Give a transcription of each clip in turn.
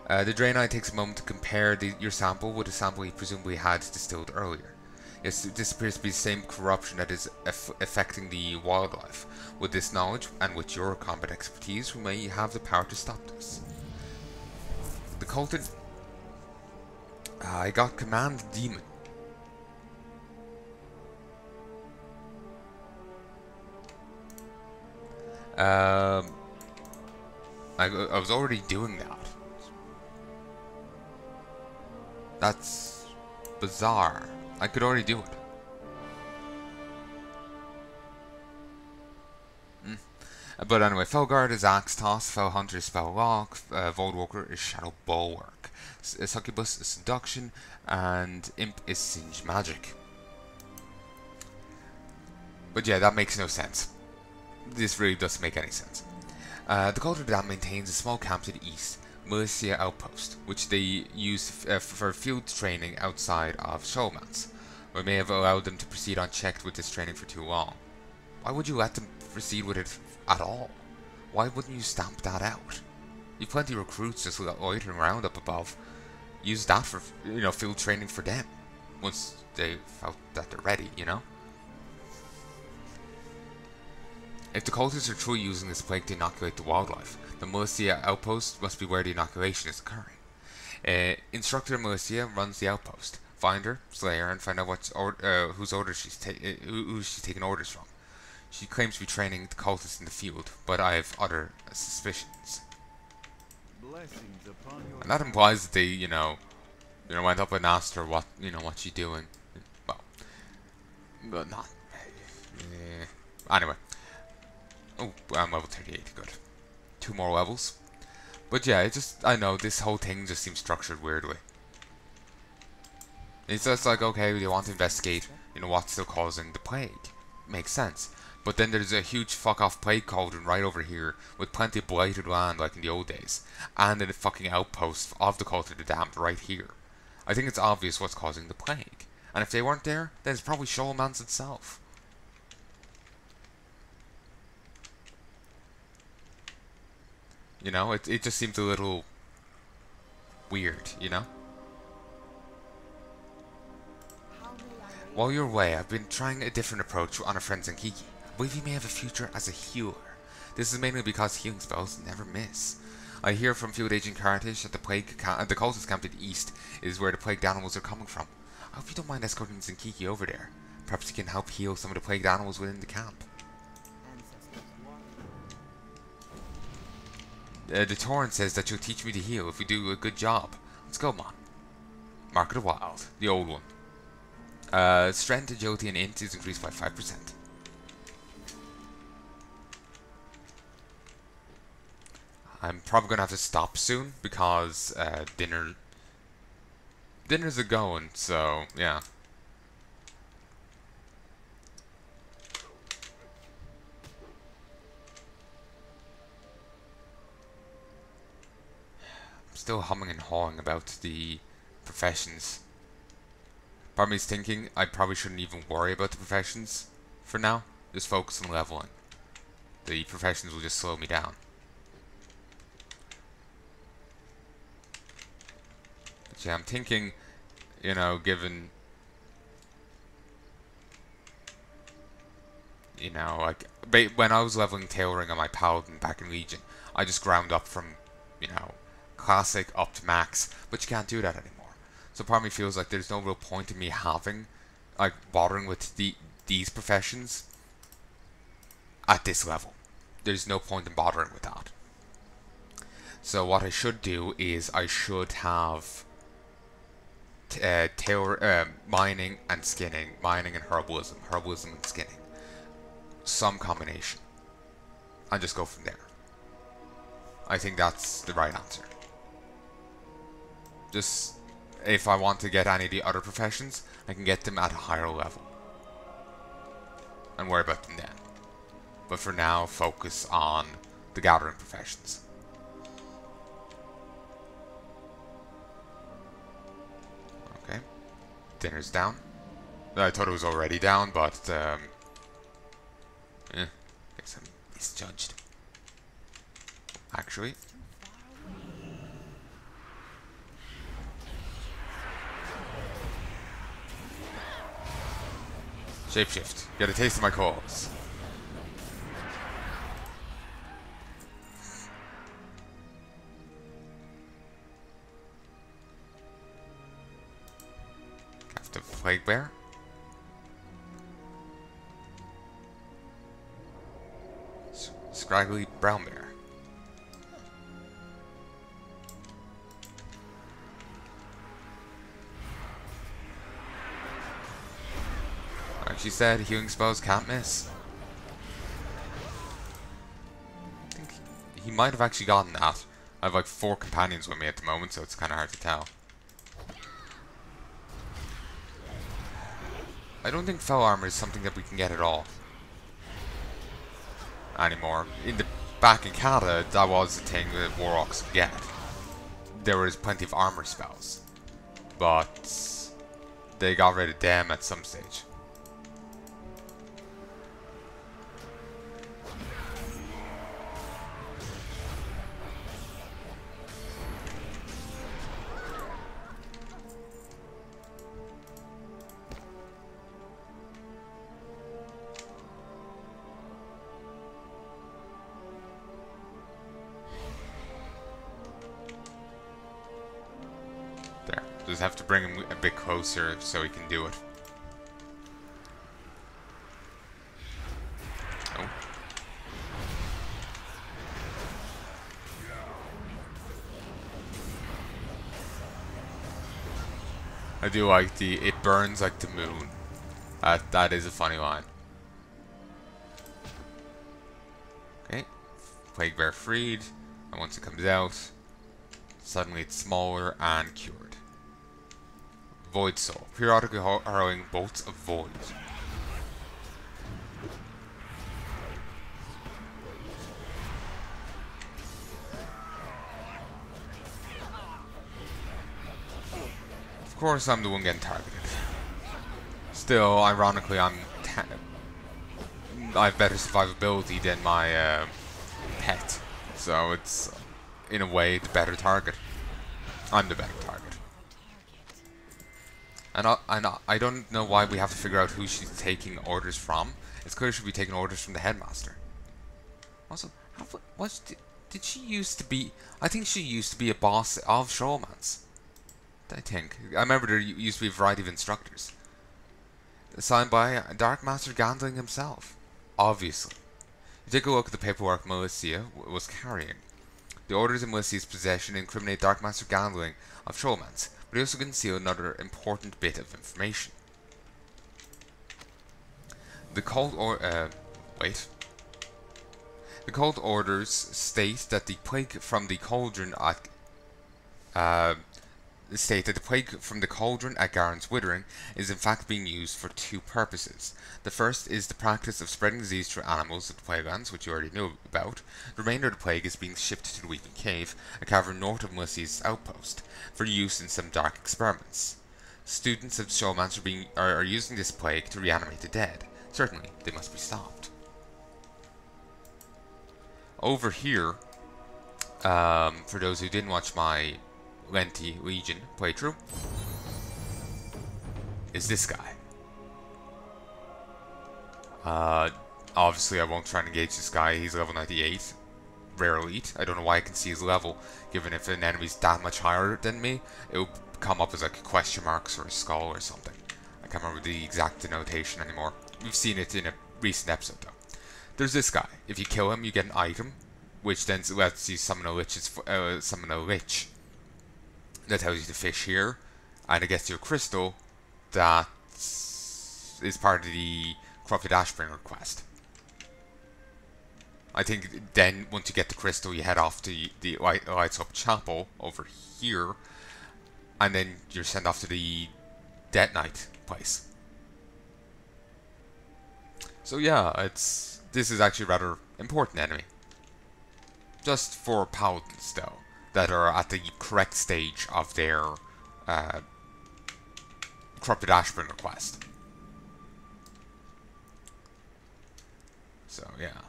The Draenei takes a moment to compare your sample with a sample he presumably had distilled earlier. Yes, this appears to be the same corruption that is affecting the wildlife. With this knowledge, and with your combat expertise, we may have the power to stop this. The culted... I got Command Demon. I was already doing that. That's bizarre. I could already do it. But anyway, Felguard is Axe Toss, Fel Hunter is Spell Lock, Voldwalker is Shadow Bulwark, Succubus is Seduction, and Imp is Singe Magic. But yeah, that makes no sense. This really doesn't make any sense. The Cult of the Damned maintains a small camp to the east, Malicia Outpost, which they use for field training outside of Showmans. We may have allowed them to proceed unchecked with this training for too long. Why would you let them proceed with it at all? Why wouldn't you stamp that out? You've plenty of recruits just loitering around up above. Use that for, field training for them. Once they felt that they're ready, If the cultists are truly using this plague to inoculate the wildlife, the Malicia Outpost must be where the inoculation is occurring. Instructor Malicia runs the outpost. Find her, slay her, and find out whose orders who she's taking orders from. She claims to be training the cultists in the field, but I have other suspicions. And that implies that they, went up and asked her what she's doing. Well, but not. Anyway. Oh, I'm level 38, good. 2 more levels. But yeah, I know, this whole thing just seems structured weirdly. It's just like, okay, they want to investigate, what's still causing the plague. Makes sense. But then there's a huge fuck-off plague cauldron right over here, with plenty of blighted land like in the old days. And a fucking outpost of the Cult of the Damned right here. I think it's obvious what's causing the plague. And if they weren't there, then it's probably Shoalman's itself. It just seems a little weird, While you're away, I've been trying a different approach on our friend Zenkiki. I believe he may have a future as a healer. This is mainly because healing spells never miss. I hear from Field Agent Karatish that the cultist camp to the east is where the plagued animals are coming from. I hope you don't mind escorting Zenkiki over there. Perhaps he can help heal some of the plagued animals within the camp. The Torrent says that you'll teach me to heal if we do a good job. Let's go, man. Mark of the Wild, the old one. Strength, agility, and int is increased by 5%. I'm probably gonna have to stop soon because dinner's a going. So yeah. Still humming and hawing about the professions. Part of me is thinking I probably shouldn't even worry about the professions for now. Just focus on leveling. The professions will just slow me down. But yeah, I'm thinking, given, like, when I was leveling Tailoring on my Paladin back in Legion, I just ground up from, Classic up to max, but you can't do that anymore. So part of me feels like there's no real point in me bothering with these professions at this level. There's no point in bothering with that. So what I should do is I should have mining and skinning, mining and herbalism and skinning, some combination, and just go from there. I think that's the right answer. Just, if I want to get any of the other professions, I can get them at a higher level. And worry about them then. But for now, focus on the gathering professions. Okay. Dinner's down. I thought it was already down, but, guess I'm misjudged. Actually. Shapeshift. Get a taste of my claws. Captive Plague Bear. Scraggly Brown Bear. Like she said, healing spells can't miss. I think he might have actually gotten that. I have like 4 companions with me at the moment, so it's kind of hard to tell. I don't think fell armor is something that we can get at all anymore. Back in Canada, that was the thing that Warlocks could get. There was plenty of armor spells, but they got rid of them at some stage. There. Just have to bring him a bit closer so he can do it. Oh. I do like the "it burns like the moon." That is a funny line. Okay. Plague Bear freed. And once it comes out, suddenly it's smaller and cured. Void Soul. Periodically hurling bolts of void. Of course I'm the one getting targeted. Still, ironically, I have better survivability than my pet. So it's, in a way, the better target. I'm the better target. And I don't know why we have to figure out who she's taking orders from. It's clear she'll be taking orders from the headmaster. Also, did she used to be... I think she used to be a boss of Showman's. I think. I remember there used to be a variety of instructors. Signed by Dark Master Gandling himself. Obviously. You take a look at the paperwork Malicia was carrying. The orders in Malicia's possession incriminate Dark Master Gandling of Showman's, but he also conceal another important bit of information. The cult The cult orders state that the plague from the cauldron at Garen's Withering is in fact being used for 2 purposes. The first is the practice of spreading disease through animals at the Plaguelands, which you already know about. The remainder of the plague is being shipped to the Weeping Cave, a cavern north of Malicia's Outpost, for use in some dark experiments. Students of Showmans are using this plague to reanimate the dead. Certainly, they must be stopped. Over here, for those who didn't watch my lengthy Legion playthrough, is this guy. Obviously I won't try and engage this guy, he's level 98, rare elite. I don't know why I can see his level, given if an enemy's that much higher than me, it will come up as like question marks or a skull or something. I can't remember the exact denotation anymore. We've seen it in a recent episode though. There's this guy. If you kill him, you get an item, which then lets you summon a lich. That tells you to fish here, and it gets you a crystal that is part of the Corrupted Ashbringer quest. I think then once you get the crystal, you head off to the Lights Up Chapel over here, and then you're sent off to the Death Knight place. So yeah, this is actually a rather important enemy. Just for paladins, though, that are at the correct stage of their Corrupted Ashbringer quest. So yeah,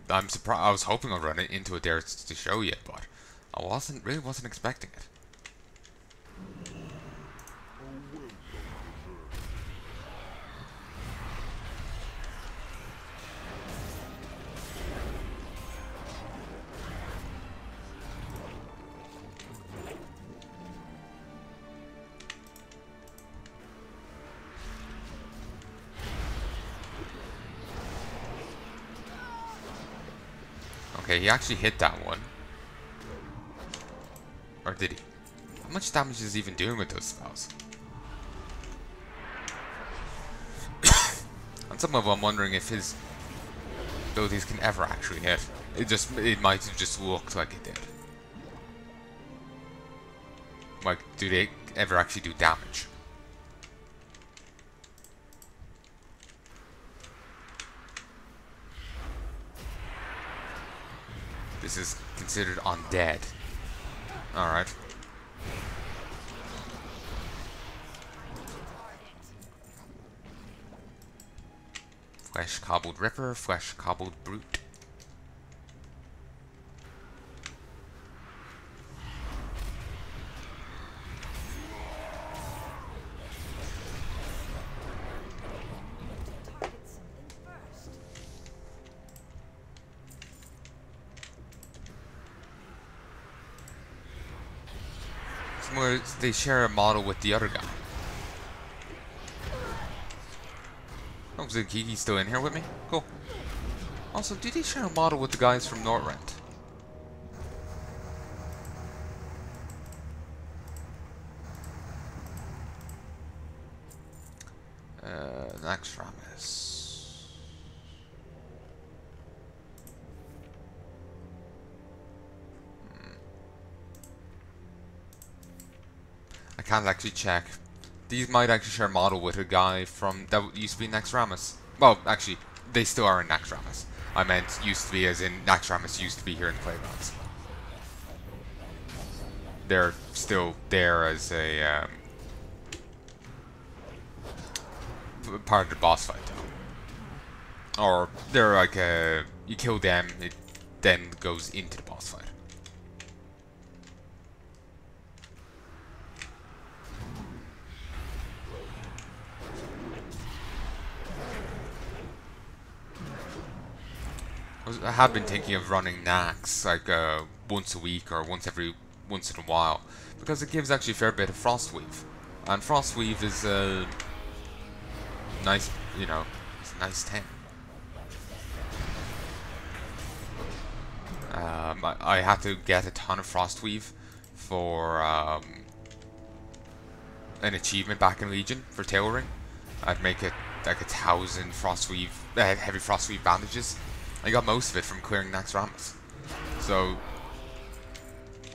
I'm surprised. I was hoping I'd run into it there to show you, but I really wasn't expecting it. Okay, he actually hit that one. Or did he? How much damage is he even doing with those spells? On some level, I'm wondering if his abilities can ever actually hit. It might have just looked like it did. Like, do they ever actually do damage? This is considered undead. Alright. Flesh cobbled ripper, flesh cobbled brute. Somewhere they share a model with the other guy. Oh, is Kiki's still in here with me? Cool. Also, did he share a model with the guys from Northrend? Naxxramas. I can't actually check. These might actually share a model with a guy from that used to be Naxxramas. Well, actually, they still are in Naxxramas. I meant used to be as in Naxxramas used to be here in Playgrounds. They're still there as a part of the boss fight, though. Or they're like you kill them, it then goes into the boss fight. I have been thinking of running Nax like once a week or once in a while, because it gives actually a fair bit of Frostweave, and Frostweave is nice, you know, it's a nice thing. I had to get a ton of Frostweave for an achievement back in Legion for tailoring. I'd make it like 1,000 Frostweave, heavy Frostweave bandages. I got most of it from clearing Naxxramas. So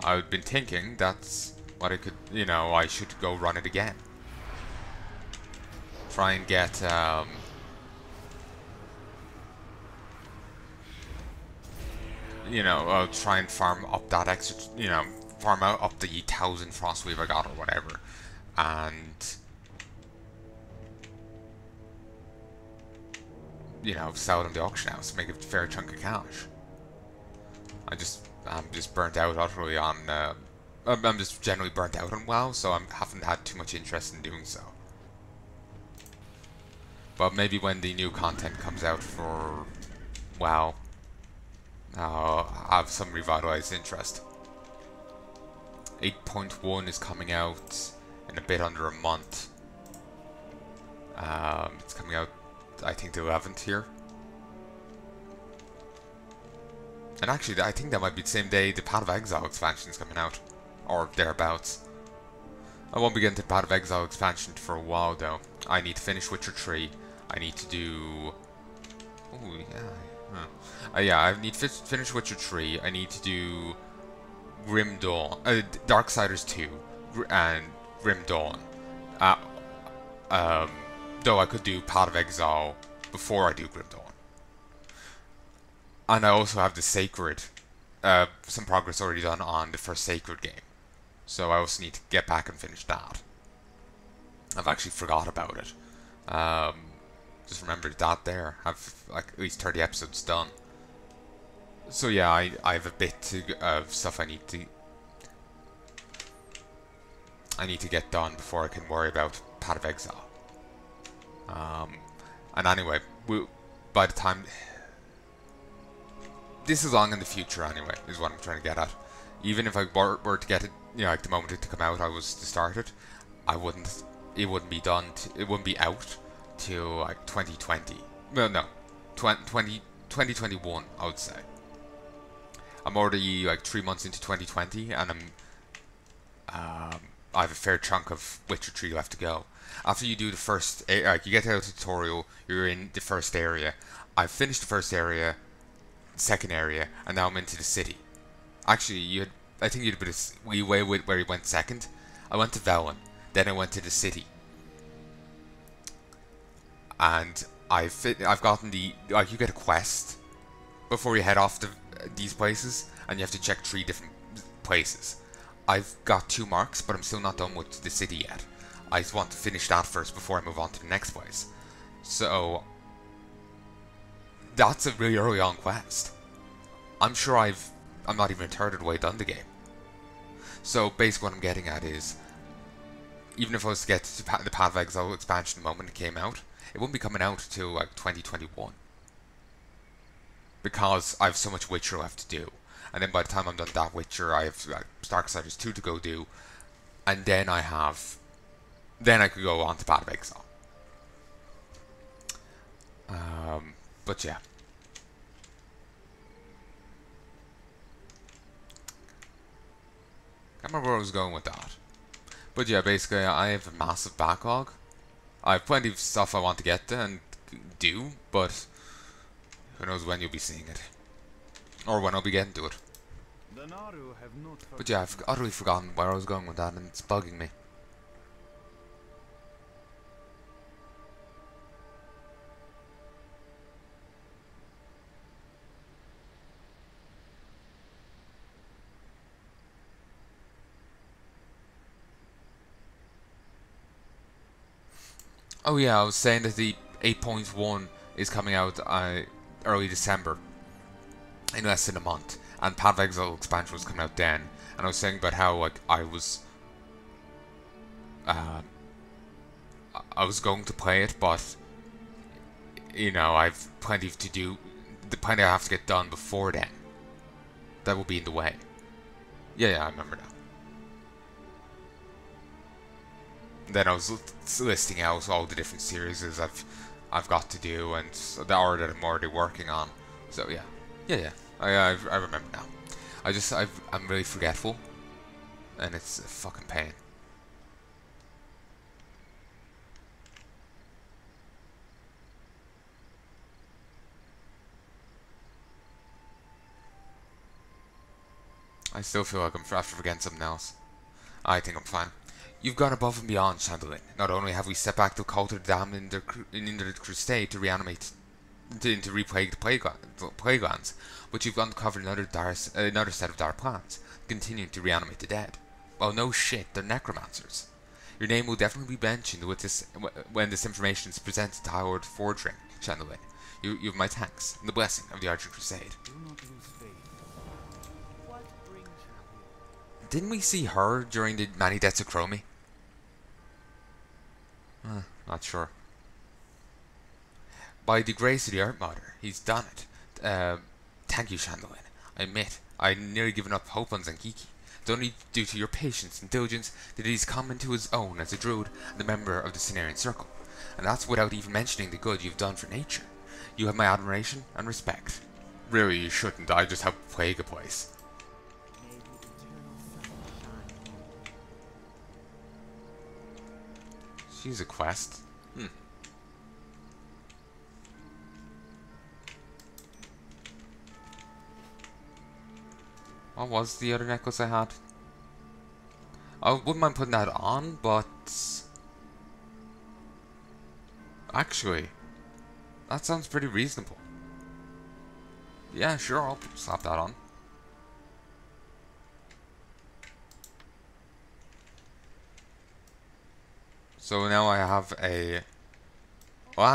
I've been thinking that's what I could, you know, I should go run it again. Try and get you know, try and farm up that extra, you know, farm out up the 1,000 Frostweave I got or whatever, and you know, sell it on the auction house, make a fair chunk of cash. I'm just burnt out utterly on. I'm just generally burnt out on WoW, so I haven't had too much interest in doing so. But maybe when the new content comes out for WoW, I'll have some revitalized interest. 8.1 is coming out in a bit under a month. It's coming out, I think, the 11th here. And actually, I think that might be the same day the Path of Exile expansion is coming out. Or thereabouts. I won't be getting to the Path of Exile expansion for a while, though. I need to finish Witcher 3. I need to do... Oh, yeah. Yeah, I need to finish Witcher 3. I need to do Grim Dawn. Darksiders 2. And Grim Dawn. Though I could do Path of Exile before I do Grim Dawn. And I also have the Sacred, some progress already done on the first Sacred game. So I also need to get back and finish that. I've actually forgot about it. Just remembered that there. I've like at least 30 episodes done. So yeah, I have a bit of stuff I need to get done before I can worry about Path of Exile. And anyway, by the time... This is long in the future anyway, is what I'm trying to get at. Even if I were to get it, you know, like the moment it to come out, I was to start it, it wouldn't be done, it wouldn't be out till like 2020. Well, no, 2021, I would say. I'm already like 3 months into 2020, and I have a fair chunk of Witcher 3 left to go. After you do the first, like you get out of the tutorial, you're in the first area. I've finished the first area, second area, and now I'm into the city. Actually, I think you had a bit of leeway with where you went second. I went to Velen, then I went to the city, and I've gotten like you get a quest before you head off to these places, and you have to check 3 different places. I've got 2 marks, but I'm still not done with the city yet. I just want to finish that first before I move on to the next place. So that's a really early on quest. I'm sure I'm not even a third of the way done the game. So basically what I'm getting at is, even if I was to get to the Path of Exile expansion the moment it came out, it wouldn't be coming out till like 2021. Because I have so much Witcher left to do. And then by the time I'm done that Witcher, I have like, Darksiders 2 to go do. And then I could go on to Path of Exile. But yeah. Can't remember where I was going with that. But yeah, basically I have a massive backlog. I have plenty of stuff I want to get to and do, but who knows when you'll be seeing it. Or when I'll be getting to it. But yeah, I've utterly forgotten where I was going with that, and it's bugging me. Oh yeah, I was saying that the 8.1 is coming out early December, in less than a month, and Path of Exile expansion was coming out then, and I was saying about how like I was going to play it, but you know I've plenty to do, plenty I have to get done before then. That will be in the way. Yeah, I remember now. Then I was listing out all the different series I've got to do, and that I'm already working on. So yeah. I remember now. I'm really forgetful, and it's a fucking pain. I still feel like I'm after forgetting something else. I think I'm fine. You've gone above and beyond, Shandalyn. Not only have we stepped back to call to the damned in the crusade to reanimate, to replague the Plaguelands, but you've uncovered another set of dark plans, continuing to reanimate the dead. Well, no shit, they're necromancers. Your name will definitely be mentioned with this when this information is presented to Howard Fordring, Shandalyn. You have my thanks and the blessing of the Argent Crusade. Didn't we see her during the Many Deaths of Chromie? Not sure. By the grace of the Earth Mother, he's done it. Thank you, Shandalyn. I admit, I had nearly given up hope on Zankiki. It's only due to your patience and diligence that he's come into his own as a druid and a member of the Cenarian Circle. And that's without even mentioning the good you've done for nature. You have my admiration and respect. Really, you shouldn't. I just helped plague a place. She's a quest. What was the other necklace I had? I wouldn't mind putting that on, but actually, that sounds pretty reasonable. Yeah, sure, I'll slap that on. So now I have a... Well,